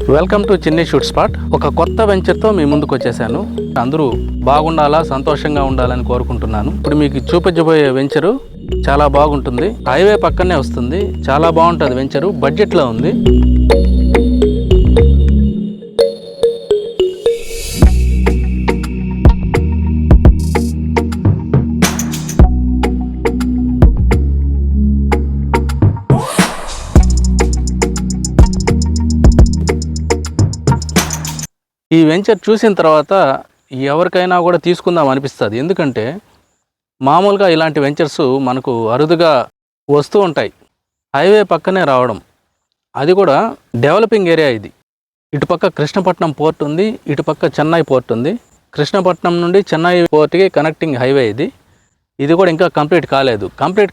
Welcome to చిన్ని shoot spot. ఒక కొత్త వెంచర్తో మీ ముందుకు వచ్చేసాను. అందరూ బాగుండాలా, సంతోషంగా ఉండాలని కోరుకుంటున్నాను. ఇప్పుడు మీకు చూపించబోయే వెంచరు చాలా బాగుంటుంది. హైవే పక్కనే వస్తుంది. చాలా బాగుంటుంది వెంచరు. బడ్జెట్లో ఉంది. ఈ వెంచర్ చూసిన తర్వాత ఎవరికైనా కూడా తీసుకుందాం అనిపిస్తుంది. ఎందుకంటే మామూలుగా ఇలాంటి వెంచర్స్ మనకు అరుదుగా వస్తూ ఉంటాయి. హైవే పక్కనే రావడం, అది కూడా డెవలపింగ్ ఏరియా. ఇది ఇటుపక్క కృష్ణపట్నం పోర్ట్ ఉంది, ఇటుపక్క చెన్నై పోర్ట్ ఉంది. కృష్ణపట్నం నుండి చెన్నై పోర్ట్కి కనెక్టింగ్ హైవే ఇది కూడా ఇంకా కంప్లీట్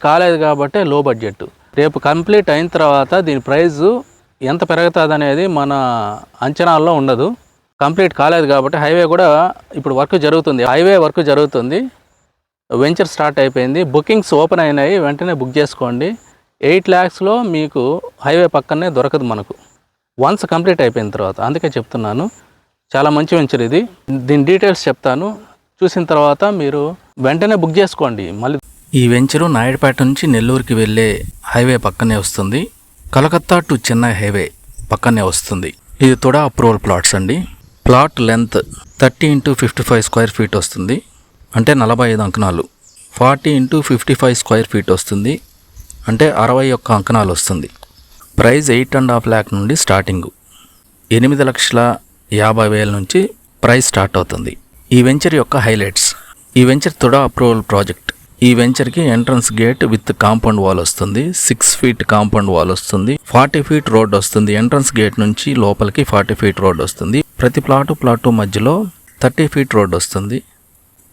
కాలేదు కాబట్టి లో బడ్జెట్. రేపు కంప్లీట్ అయిన తర్వాత దీని ప్రైజు ఎంత పెరుగుతుంది అనేది మన అంచనాల్లో ఉండదు. కంప్లీట్ కాలేదు కాబట్టి హైవే కూడా ఇప్పుడు హైవే వర్క్ జరుగుతుంది. వెంచర్ స్టార్ట్ అయిపోయింది. బుకింగ్స్ ఓపెన్ అయినాయి. వెంటనే బుక్ చేసుకోండి. 8 lakhsలో మీకు హైవే పక్కనే దొరకదు మనకు, వన్స్ కంప్లీట్ అయిపోయిన తర్వాత. అందుకే చెప్తున్నాను, చాలా మంచి వెంచర్ ఇది. దీని డీటెయిల్స్ చెప్తాను. చూసిన తర్వాత మీరు వెంటనే బుక్ చేసుకోండి. మళ్ళీ ఈ వెంచరు నాయుడుపేట నుంచి నెల్లూరుకి వెళ్ళే హైవే పక్కనే వస్తుంది. కలకత్తా టు చెన్నై హైవే పక్కనే వస్తుంది. ఇది తుడా అప్రూవల్ ప్లాట్స్ అండి. Plot length 30 x 55 square feet వస్తుంది, అంటే 45 అంకణాలు. 40 x 55 స్క్వేర్ ఫీట్ వస్తుంది, అంటే 61 అంకణాలు వస్తుంది. ప్రైస్ 8.5 lakh నుండి స్టార్టింగ్. 8,50,000 నుంచి ప్రైస్ స్టార్ట్ అవుతుంది. ఈ వెంచర్ యొక్క హైలైట్స్. ఈ వెంచర్ తుడా అప్రూవల్ ప్రాజెక్ట్. ఈ వెంచర్కి entrance gate with compound wall వస్తుంది. 6 feet కాంపౌండ్ వాల్ వస్తుంది. 40 feet రోడ్ వస్తుంది. ఎంట్రన్స్ గేట్ నుంచి లోపలికి 40 feet రోడ్ వస్తుంది. ప్రతి ప్లాటు మధ్యలో 30 feet రోడ్ వస్తుంది.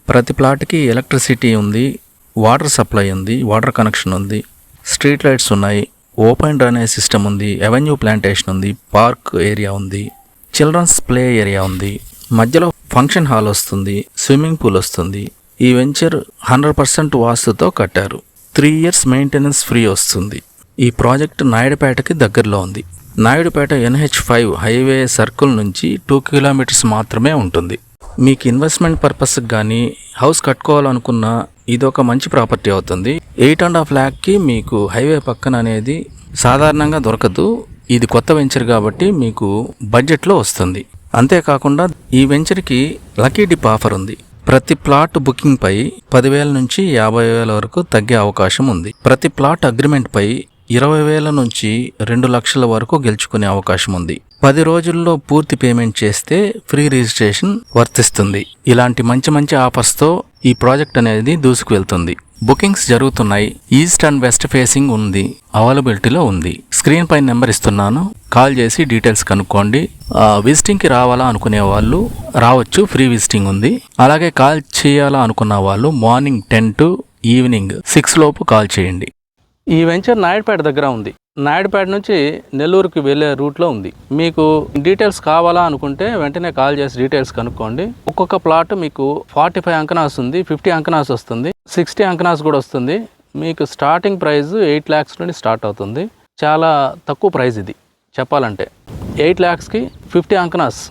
ప్రతి ప్లాట్కి ఎలక్ట్రిసిటీ ఉంది, వాటర్ సప్లై ఉంది, వాటర్ కనెక్షన్ ఉంది, స్ట్రీట్ లైట్స్ ఉన్నాయి, ఓపెన్ డ్రైనేజ్ సిస్టమ్ ఉంది, అవెన్యూ ప్లాంటేషన్ ఉంది, పార్క్ ఏరియా ఉంది, చిల్డ్రన్స్ ప్లే ఏరియా ఉంది, మధ్యలో ఫంక్షన్ హాల్ వస్తుంది, స్విమ్మింగ్ పూల్ వస్తుంది. ఈ వెంచర్ 100% వాస్తుతో కట్టారు. 3 years మెయింటెనెన్స్ ఫ్రీ వస్తుంది. ఈ ప్రాజెక్ట్ నాయుడుపేటకి దగ్గరలో ఉంది. నాయుడుపేట NH5 హైవే సర్కిల్ నుంచి 2 kilometers మాత్రమే ఉంటుంది. మీకు ఇన్వెస్ట్మెంట్ పర్పస్కి కానీ హౌస్ కట్టుకోవాలనుకున్నా ఇది ఒక మంచి ప్రాపర్టీ అవుతుంది. 8.5 lakhకి మీకు హైవే పక్కన అనేది సాధారణంగా దొరకదు. ఇది కొత్త వెంచర్ కాబట్టి మీకు బడ్జెట్లో వస్తుంది. అంతేకాకుండా ఈ వెంచర్కి లక్కీ డిప్ ఆఫర్ ఉంది. ప్రతి ప్లాట్ బుకింగ్ పై 10,000 నుంచి 50,000 వరకు తగ్గే అవకాశం ఉంది. ప్రతి ప్లాట్ అగ్రిమెంట్ పై 20,000 నుంచి 2 లక్షల వరకు గెలుచుకునే అవకాశం ఉంది. 10 రోజుల్లో పూర్తి పేమెంట్ చేస్తే ఫ్రీ రిజిస్ట్రేషన్ వర్తిస్తుంది. ఇలాంటి మంచి ఆఫర్స్తో ఈ ప్రాజెక్ట్ అనేది దూసుకు వెళ్తుంది. బుకింగ్స్ జరుగుతున్నాయి. ఈస్ట్ అండ్ వెస్ట్ ఫేసింగ్ ఉంది, అవైలబిలిటీలో ఉంది. స్క్రీన్ పైన నెంబర్ ఇస్తున్నాను, కాల్ చేసి డీటెయిల్స్ కనుక్కోండి. విజిటింగ్కి రావాలా అనుకునే వాళ్ళు రావచ్చు, ఫ్రీ విజిటింగ్ ఉంది. అలాగే కాల్ చేయాలా అనుకున్న వాళ్ళు మార్నింగ్ 10 to ఈవినింగ్ 6 లోపు కాల్ చేయండి. ఈ వెంచర్ నాయుడుపేట దగ్గర ఉంది. నాయుడుపేట నుంచి నెల్లూరుకి వెళ్ళే రూట్లో ఉంది. మీకు డీటెయిల్స్ కావాలా అనుకుంటే వెంటనే కాల్ చేసి డీటెయిల్స్ కనుక్కోండి. ఒక్కొక్క ప్లాట్ మీకు 45 అంకణాస్ ఉంది, 50 అంకణాస్ వస్తుంది, 60 అంకణాస్ కూడా వస్తుంది. మీకు స్టార్టింగ్ ప్రైస్ 8 lakhs నుండి స్టార్ట్ అవుతుంది. చాలా తక్కువ ప్రైస్ ఇది చెప్పాలంటే. 8 lakhsకి 50 అంకణాస్,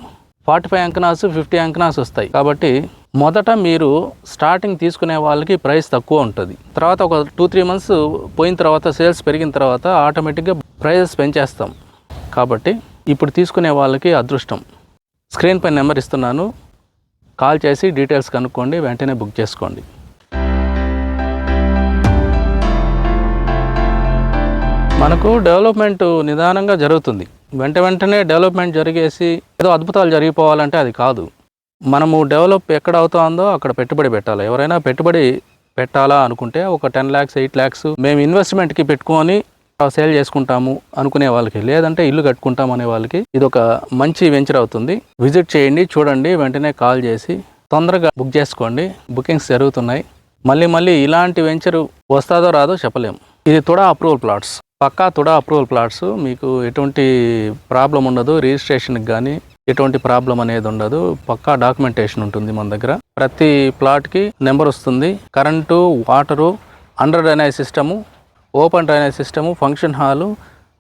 45 అంకణాస్, 50 అంకణాస్ వస్తాయి. కాబట్టి మొదట మీరు స్టార్టింగ్ తీసుకునే వాళ్ళకి ప్రైస్ తక్కువ ఉంటుంది. తర్వాత ఒక 2-3 months పోయిన తర్వాత, సేల్స్ పెరిగిన తర్వాత ఆటోమేటిక్గా ప్రైజెస్ పెంచేస్తాం. కాబట్టి ఇప్పుడు తీసుకునే వాళ్ళకి అదృష్టం. స్క్రీన్ పై నెంబర్ ఇస్తున్నాను, కాల్ చేసి డీటెయిల్స్ కనుక్కోండి, వెంటనే బుక్ చేసుకోండి. మనకు డెవలప్మెంట్ నిదానంగా జరుగుతుంది. వెంటనే డెవలప్మెంట్ జరిగేసి ఏదో అద్భుతాలు జరిగిపోవాలంటే అది కాదు. మనము డెవలప్ ఎక్కడ అవుతుందో అక్కడ పెట్టుబడి పెట్టాలి. ఎవరైనా పెట్టుబడి పెట్టాలా అనుకుంటే ఒక 10 lakhs, 8 lakhs మేము ఇన్వెస్ట్మెంట్కి పెట్టుకొని సేల్ చేసుకుంటాము అనుకునే వాళ్ళకి, లేదంటే ఇల్లు కట్టుకుంటాం అనే వాళ్ళకి ఇది ఒక మంచి వెంచర్ అవుతుంది. విజిట్ చేయండి, చూడండి, వెంటనే కాల్ చేసి తొందరగా బుక్ చేసుకోండి. బుకింగ్స్ జరుగుతున్నాయి. మళ్ళీ ఇలాంటి వెంచర్ వస్తుందో రాదో చెప్పలేము. ఇది తుడా అప్రూవల్ ప్లాట్స్, పక్కా తుడా అప్రూవల్ ప్లాట్స్. మీకు ఎటువంటి ప్రాబ్లం ఉండదు. రిజిస్ట్రేషన్కి కానీ ఎటువంటి ప్రాబ్లం అనేది ఉండదు. పక్కా డాక్యుమెంటేషన్ ఉంటుంది మన దగ్గర. ప్రతి ప్లాట్కి నెంబర్ వస్తుంది. Current, water, under drainage system, open drainage system, function hall,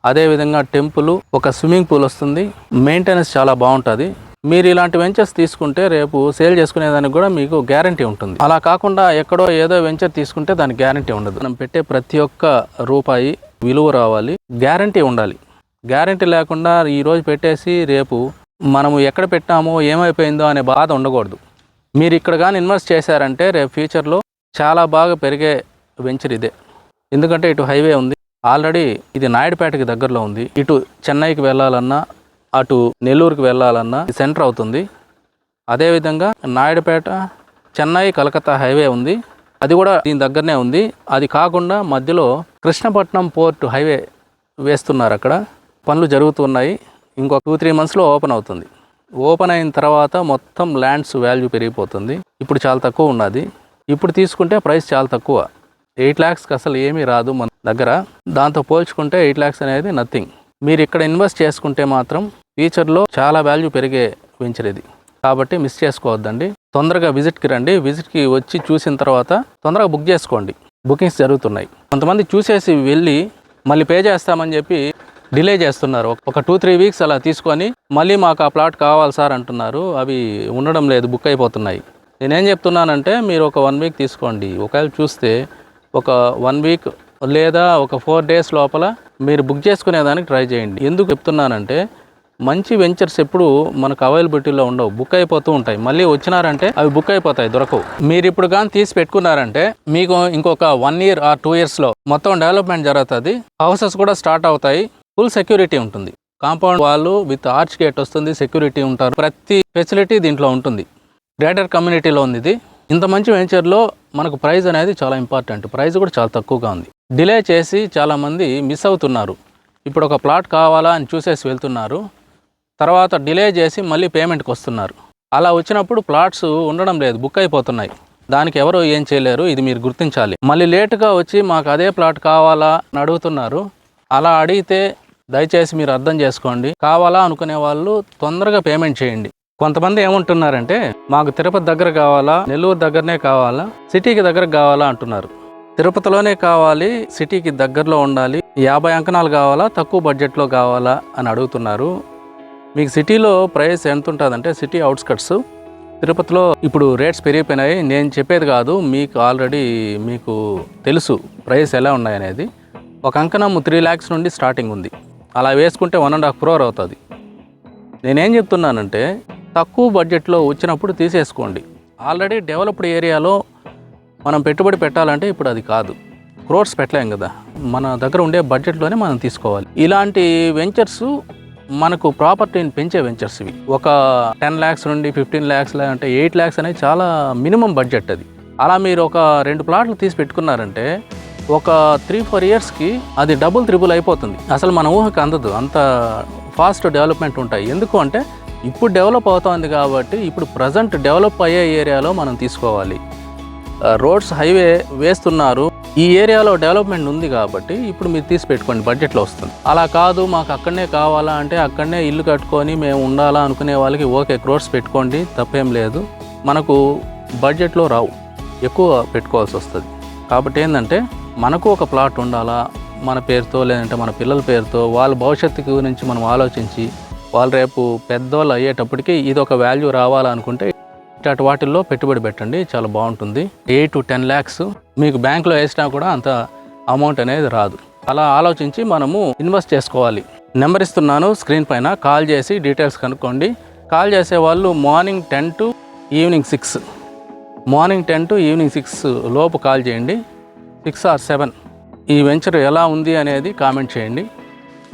అదేవిధంగా టెంపుల్, ఒక స్విమ్మింగ్ పూల్ వస్తుంది. మెయింటెనెన్స్ చాలా బాగుంటుంది. మీరు ఇలాంటి వెంచర్స్ తీసుకుంటే రేపు సేల్ చేసుకునేదానికి కూడా మీకు గ్యారంటీ ఉంటుంది. అలా కాకుండా ఎక్కడో ఏదో వెంచర్ తీసుకుంటే దానికి గ్యారంటీ ఉండదు. మనం పెట్టే ప్రతి ఒక్క రూపాయి విలువ రావాలి, గ్యారంటీ ఉండాలి. గ్యారంటీ లేకుండా ఈరోజు పెట్టేసి రేపు మనము ఎక్కడ పెట్టామో ఏమైపోయిందో అనే బాధ ఉండకూడదు. మీరు ఇక్కడ కానీ ఇన్వెస్ట్ చేశారంటే రేపు ఫ్యూచర్లో చాలా బాగా పెరిగే వెంచర్ ఇదే. ఎందుకంటే ఇటు హైవే ఉంది, ఆల్రెడీ ఇది నాయుడుపేటకి దగ్గరలో ఉంది. ఇటు చెన్నైకి వెళ్ళాలన్నా, అటు నెల్లూరుకి వెళ్ళాలన్నా సెంటర్ అవుతుంది. అదేవిధంగా నాయుడుపేట చెన్నై కలకత్తా హైవే ఉంది, అది కూడా దీని దగ్గరనే ఉంది. అది కాకుండా మధ్యలో కృష్ణపట్నం పోర్ట్ హైవే వేస్తున్నారు. అక్కడ పనులు జరుగుతున్నాయి. ఇంకొక 2-3 మంత్స్లో ఓపెన్ అవుతుంది. ఓపెన్ అయిన తర్వాత మొత్తం ల్యాండ్స్ వాల్యూ పెరిగిపోతుంది. ఇప్పుడు చాలా తక్కువ ఉన్నది. ఇప్పుడు తీసుకుంటే ప్రైస్ చాలా తక్కువ, 8 lakhsకి అసలు ఏమీ రాదు మన దగ్గర. దాంతో పోల్చుకుంటే 8 lakhs అనేది నథింగ్. మీరు ఇక్కడ ఇన్వెస్ట్ చేసుకుంటే మాత్రం ఫ్యూచర్లో చాలా వాల్యూ పెరిగే వెంచర్ ఇది. కాబట్టి మిస్ చేసుకోవద్దండి. తొందరగా విజిట్కి రండి. విజిట్కి వచ్చి చూసిన తర్వాత తొందరగా బుక్ చేసుకోండి. బుకింగ్స్ జరుగుతున్నాయి. కొంతమంది చూసేసి వెళ్ళి మళ్ళీ పే చేస్తామని చెప్పి డిలే చేస్తున్నారు. ఒక 2-3 weeks అలా తీసుకొని మళ్ళీ మాకు ఆ ప్లాట్ కావాలి సార్ అంటున్నారు. అవి ఉండడం లేదు, బుక్ అయిపోతున్నాయి. నేనేం చెప్తున్నానంటే మీరు ఒక 1 week తీసుకోండి. ఒకవేళ చూస్తే ఒక 1 week లేదా ఒక 4 days లోపల మీరు బుక్ చేసుకునేదానికి ట్రై చేయండి. ఎందుకు చెప్తున్నానంటే మంచి వెంచర్స్ ఎప్పుడు మనకు అవైలబిలిటీలో ఉండవు, బుక్ అయిపోతూ ఉంటాయి. మళ్ళీ వచ్చినారంటే అవి బుక్ అయిపోతాయి, దొరకవు. మీరు ఇప్పుడు కానీ తీసి పెట్టుకున్నారంటే మీకు ఇంకొక 1 year or 2 yearsలో మొత్తం డెవలప్మెంట్ జరుగుతుంది. హౌసెస్ కూడా స్టార్ట్ అవుతాయి. ఫుల్ సెక్యూరిటీ ఉంటుంది. కాంపౌండ్ వాళ్ళు విత్ ఆర్చ్ గేట్ వస్తుంది, సెక్యూరిటీ ఉంటారు. ప్రతి ఫెసిలిటీ దీంట్లో ఉంటుంది. గ్రేటర్ కమ్యూనిటీలో ఉంది ఇది. ఇంత మంచి వెంచర్లో మనకు ప్రైస్ అనేది చాలా ఇంపార్టెంట్. ప్రైస్ కూడా చాలా తక్కువగా ఉంది. డిలే చేసి చాలామంది మిస్ అవుతున్నారు. ఇప్పుడు ఒక ప్లాట్ కావాలా అని చూసేసి వెళ్తున్నారు, తర్వాత డిలే చేసి మళ్ళీ పేమెంట్కి వస్తున్నారు. అలా వచ్చినప్పుడు ప్లాట్స్ ఉండడం లేదు, బుక్ అయిపోతున్నాయి. దానికి ఎవరు ఏం చేయలేరు. ఇది మీరు గుర్తించాలి. మళ్ళీ లేటుగా వచ్చి మాకు అదే ప్లాట్ కావాలా అని అడుగుతున్నారు. అలా అడిగితే దయచేసి మీరు అర్థం చేసుకోండి. కావాలా అనుకునే వాళ్ళు తొందరగా పేమెంట్ చేయండి. కొంతమంది ఏమంటున్నారంటే మాకు తిరుపతి దగ్గర కావాలా, నెల్లూరు దగ్గరనే కావాలా, సిటీకి దగ్గర కావాలా అంటున్నారు. తిరుపతిలోనే కావాలి, సిటీకి దగ్గరలో ఉండాలి, 50 అంకణాలు కావాలా, తక్కువ బడ్జెట్లో కావాలా అని అడుగుతున్నారు. మీకు సిటీలో ప్రైస్ ఎంత ఉంటుందంటే సిటీ అవుట్స్కట్స్. తిరుపతిలో ఇప్పుడు రేట్స్ పెరిగిపోయినాయి. నేను చెప్పేది కాదు, మీకు ఆల్రెడీ మీకు తెలుసు ప్రైస్ ఎలా ఉన్నాయనేది. ఒక అంకణం 3 lakhs నుండి స్టార్టింగ్ ఉంది. అలా వేసుకుంటే 1.5 crore అవుతుంది. నేనేం చెప్తున్నానంటే తక్కువ బడ్జెట్లో వచ్చినప్పుడు తీసేసుకోండి. ఆల్రెడీ డెవలప్డ్ ఏరియాలో మనం పెట్టుబడి పెట్టాలంటే ఇప్పుడు అది కాదు, క్రోర్స్ పెట్టలేం కదా. మన దగ్గర ఉండే బడ్జెట్లోనే మనం తీసుకోవాలి. ఇలాంటి వెంచర్స్ మనకు ప్రాపర్టీని పెంచే వెంచర్స్ ఇవి. ఒక 10 lakhs నుండి 15 lakhs అంటే 8 lakhs అనేది చాలా మినిమం బడ్జెట్ అది. అలా మీరు ఒక 2 ప్లాట్లు తీసి పెట్టుకున్నారంటే ఒక 3-4 yearsకి అది డబుల్ త్రిబుల్ అయిపోతుంది. అసలు మన ఊహకి అందదు, అంత ఫాస్ట్ డెవలప్మెంట్ ఉంటాయి. ఎందుకు అంటే ఇప్పుడు డెవలప్ అవుతుంది కాబట్టి ఇప్పుడు ప్రజెంట్ డెవలప్ అయ్యే ఏరియాలో మనం తీసుకోవాలి. రోడ్స్ హైవే వేస్తున్నారు, ఈ ఏరియాలో డెవలప్మెంట్ ఉంది కాబట్టి ఇప్పుడు మీరు తీసి పెట్టుకోండి, బడ్జెట్లో వస్తుంది. అలా కాదు మాకు అక్కడనే కావాలా అంటే అక్కడనే ఇల్లు కట్టుకొని మేము ఉండాలా అనుకునే వాళ్ళకి ఓకే, క్రోర్స్ పెట్టుకోండి, తప్పేం లేదు. మనకు బడ్జెట్లో రావు, ఎక్కువ పెట్టుకోవాల్సి వస్తుంది. కాబట్టి ఏంటంటే మనకు ఒక ప్లాట్ ఉండాలా మన పేరుతో, లేదంటే మన పిల్లల పేరుతో. వాళ్ళ భవిష్యత్తు గురించి మనం ఆలోచించి వాళ్ళు రేపు పెద్దవాళ్ళు అయ్యేటప్పటికి ఇది ఒక వాల్యూ రావాలనుకుంటే ఇట్లాంటి వాటిల్లో పెట్టుబడి పెట్టండి, చాలా బాగుంటుంది. 8 to 10 lakhs మీకు బ్యాంకులో వేసినా కూడా అంత అమౌంట్ అనేది రాదు. అలా ఆలోచించి మనము ఇన్వెస్ట్ చేసుకోవాలి. నెంబర్ ఇస్తున్నాను స్క్రీన్ పైన, కాల్ చేసి డీటెయిల్స్ కనుక్కోండి. కాల్ చేసే వాళ్ళు morning 10 to evening 6, morning 10 to evening 6 లోపు కాల్ చేయండి, 6 or 7. ఈ వెంచర్ ఎలా ఉంది అనేది కామెంట్ చేయండి.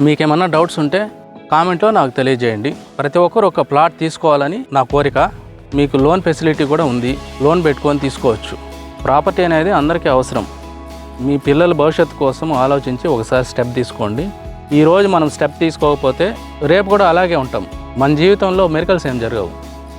మీకేమన్నా డౌట్స్ ఉంటే కామెంట్లో నాకు తెలియజేయండి. ప్రతి ఒక్కరు ఒక ప్లాట్ తీసుకోవాలని నా కోరిక. మీకు లోన్ ఫెసిలిటీ కూడా ఉంది, లోన్ పెట్టుకొని తీసుకోవచ్చు. ప్రాపర్టీ అనేది అందరికీ అవసరం. మీ పిల్లల భవిష్యత్తు కోసం ఆలోచించి ఒకసారి స్టెప్ తీసుకోండి. ఈరోజు మనం స్టెప్ తీసుకోకపోతే రేపు కూడా అలాగే ఉంటాం. మన జీవితంలో మిరకల్స్ ఏం జరగవు.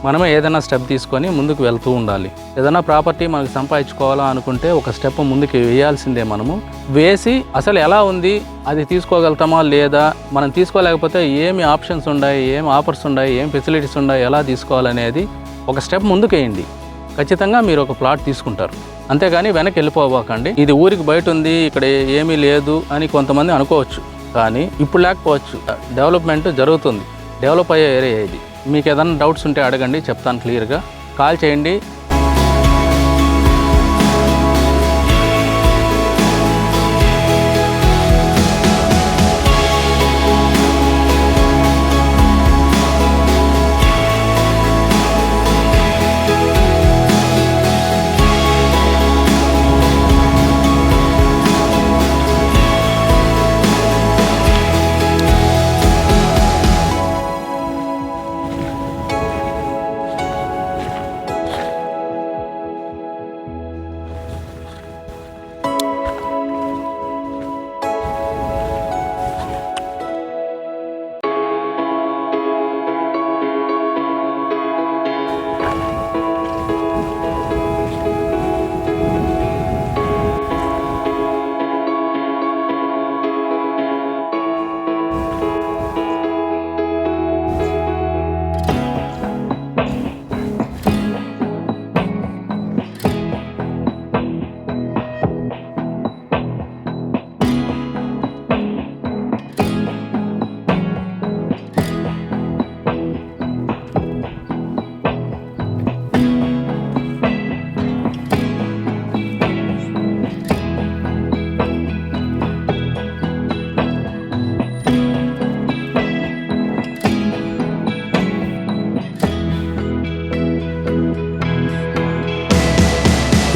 మనమే ఏదైనా స్టెప్ తీసుకొని ముందుకు వెళ్తూ ఉండాలి. ఏదైనా ప్రాపర్టీ మనకు సంపాదించుకోవాలా అనుకుంటే ఒక స్టెప్ ముందుకు వేయాల్సిందే. మనము వేసి అసలు ఎలా ఉంది, అది తీసుకోగలుగుతామా లేదా, మనం తీసుకోలేకపోతే ఏమి ఆప్షన్స్ ఉన్నాయి, ఏం ఆఫర్స్ ఉన్నాయి, ఏం ఫెసిలిటీస్ ఉన్నాయి, ఎలా తీసుకోవాలనేది ఒక స్టెప్ ముందుకు వేయండి. ఖచ్చితంగా మీరు ఒక ప్లాట్ తీసుకుంటారు. అంతేగాని వెనక్కి వెళ్ళిపోకండి. ఇది ఊరికి బయట ఉంది, ఇక్కడ ఏమీ లేదు అని కొంతమంది అనుకోవచ్చు. కానీ ఇప్పుడు లేకపోవచ్చు. డెవలప్మెంట్ జరుగుతుంది, డెవలప్ అయ్యే ఏరియా ఇది. మీకు ఏదైనా డౌట్స్ ఉంటే అడగండి, చెప్తాను క్లియర్గా. కాల్ చేయండి.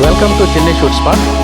Welcome to Chennai shoot spot.